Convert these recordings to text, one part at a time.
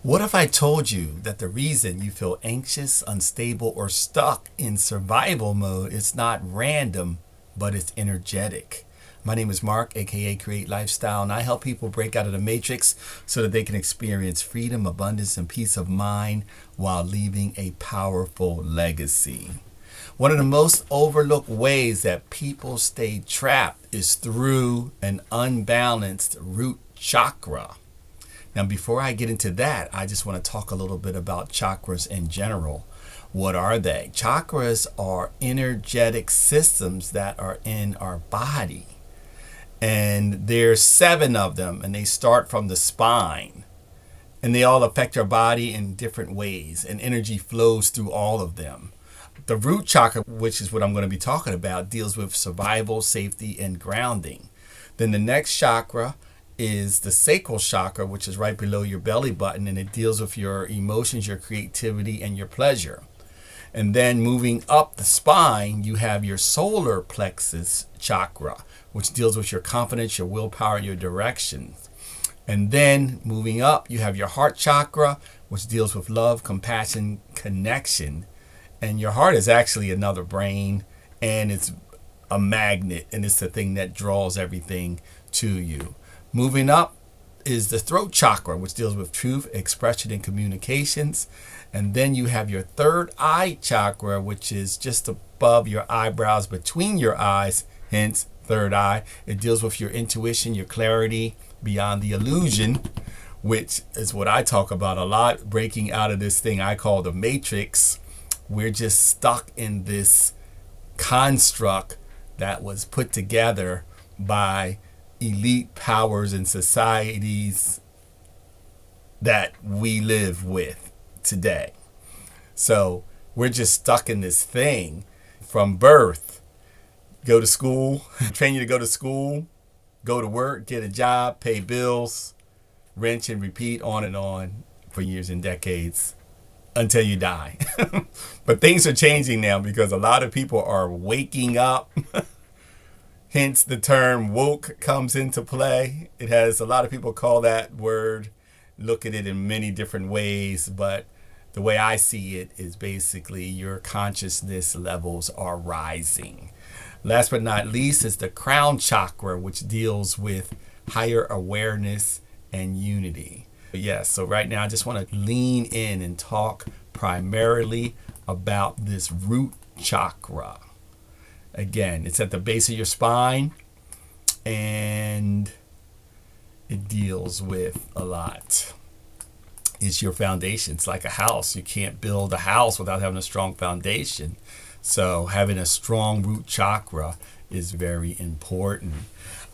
What if I told you that the reason you feel anxious, unstable, or stuck in survival mode is not random, but it's energetic? My name is Mark, aka Create Lifestyle, and I help people break out of the matrix so that they can experience freedom, abundance, and peace of mind while leaving a powerful legacy. One of the most overlooked ways that people stay trapped is through an unbalanced root chakra. Now, before I get into that, I just want to talk a little bit about chakras in general. What are they? Chakras are energetic systems that are in our body. And there's 7 of them, and they start from the spine. And they all affect our body in different ways, and energy flows through all of them. The root chakra, which is what I'm going to be talking about, deals with survival, safety, and grounding. Then the next chakra is the sacral chakra, which is right below your belly button, and it deals with your emotions, your creativity, and your pleasure. And then moving up the spine, you have your solar plexus chakra, which deals with your confidence, your willpower, your directions. And then moving up, you have your heart chakra, which deals with love, compassion, connection. And your heart is actually another brain, and it's a magnet, and it's the thing that draws everything to you. Moving up is the throat chakra, which deals with truth, expression, and communications. And then you have your third eye chakra, which is just above your eyebrows, between your eyes, hence third eye. It deals with your intuition, your clarity beyond the illusion, which is what I talk about a lot, breaking out of this thing I call the matrix. We're just stuck in this construct that was put together by elite powers and societies that we live with today. So we're just stuck in this thing from birth. Go to school, train you to go to school, go to work, get a job, pay bills, rinse and repeat, on and on for years and decades until you die. But things are changing now because a lot of people are waking up. Hence the term woke comes into play. It has a lot of people call that word, look at it in many different ways, but the way I see it is basically your consciousness levels are rising. Last but not least is the crown chakra, which deals with higher awareness and unity. Yes, so right now I just want to lean in and talk primarily about this root chakra. Again, it's at the base of your spine, and it deals with a lot. It's your foundation. It's like a house. You can't build a house without having a strong foundation. So having a strong root chakra is very important.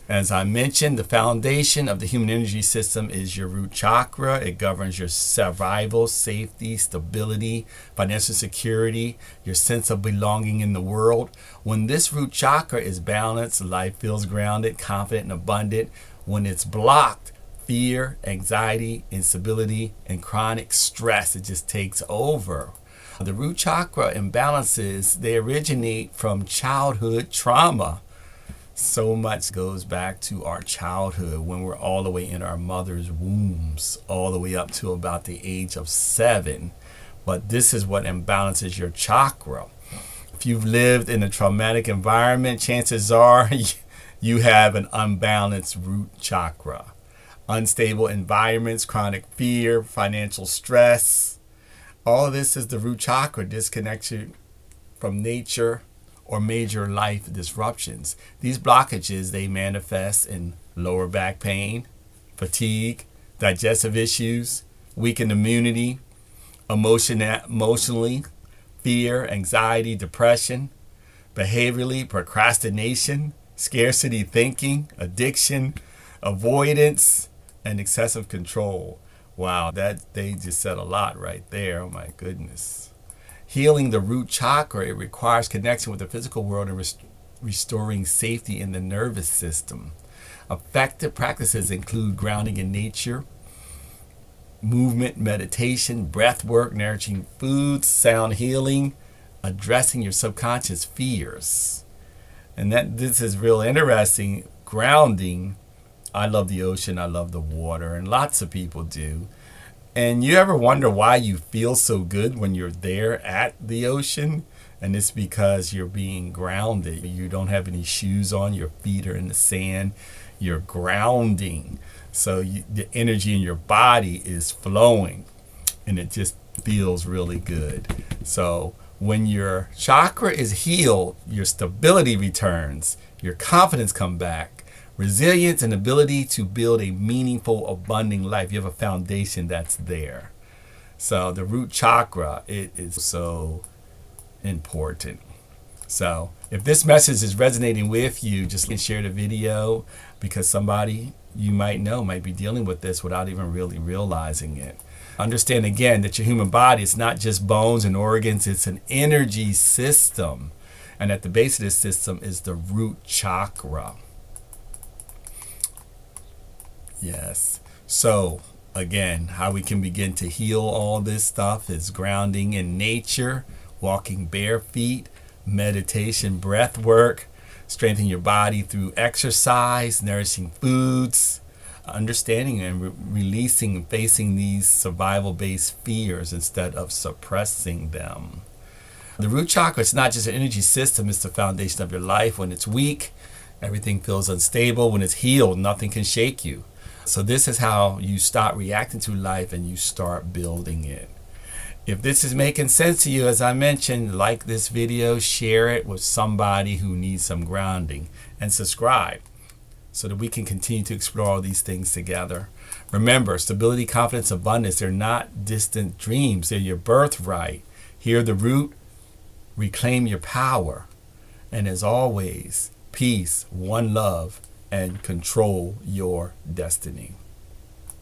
As I mentioned, the foundation of the human energy system is your root chakra. It governs your survival, safety, stability, financial security, your sense of belonging in the world. When this root chakra is balanced, life feels grounded, confident, and abundant. When it's blocked, fear, anxiety, instability, and chronic stress, it just takes over. The root chakra imbalances, they originate from childhood trauma. So much goes back to our childhood when we're all the way in our mother's wombs, all the way up to about the age of 7. But this is what imbalances your chakra. If you've lived in a traumatic environment, chances are you have an unbalanced root chakra. Unstable environments, chronic fear, financial stress. All of this is the root chakra disconnection from nature or major life disruptions. These blockages, they manifest in lower back pain, fatigue, digestive issues, weakened immunity, emotionally, fear, anxiety, depression, behaviorally, procrastination, scarcity thinking, addiction, avoidance, and excessive control. Wow, that they just said a lot right there. Oh my goodness. Healing the root chakra, it requires connection with the physical world and restoring safety in the nervous system. Effective practices include grounding in nature, movement, meditation, breath work, nourishing foods, sound healing, addressing your subconscious fears. And this is real interesting. Grounding. I love the ocean. I love the water, and lots of people do. And you ever wonder why you feel so good when you're there at the ocean? And it's because you're being grounded. You don't have any shoes on, your feet are in the sand, you're grounding. So the energy in your body is flowing and it just feels really good. So when your chakra is healed, your stability returns, your confidence comes back, resilience and ability to build a meaningful, abundant life. You have a foundation that's there. So the root chakra, it is so important. So if this message is resonating with you, just share the video, because somebody you might know might be dealing with this without even really realizing it. Understand again that your human body is not just bones and organs, it's an energy system. And at the base of this system is the root chakra. Yes. So again, how we can begin to heal all this stuff is grounding in nature, walking bare feet, meditation, breath work, strengthening your body through exercise, nourishing foods, understanding and releasing and facing these survival-based fears instead of suppressing them. The root chakra is not just an energy system, it's the foundation of your life. When it's weak, everything feels unstable. When it's healed, nothing can shake you. So this is how you start reacting to life and you start building it. If this is making sense to you, as I mentioned, like this video, share it with somebody who needs some grounding, and subscribe so that we can continue to explore all these things together. Remember, stability, confidence, abundance, they're not distant dreams. They're your birthright. Hear the root, reclaim your power. And as always, peace, one love, and control your destiny.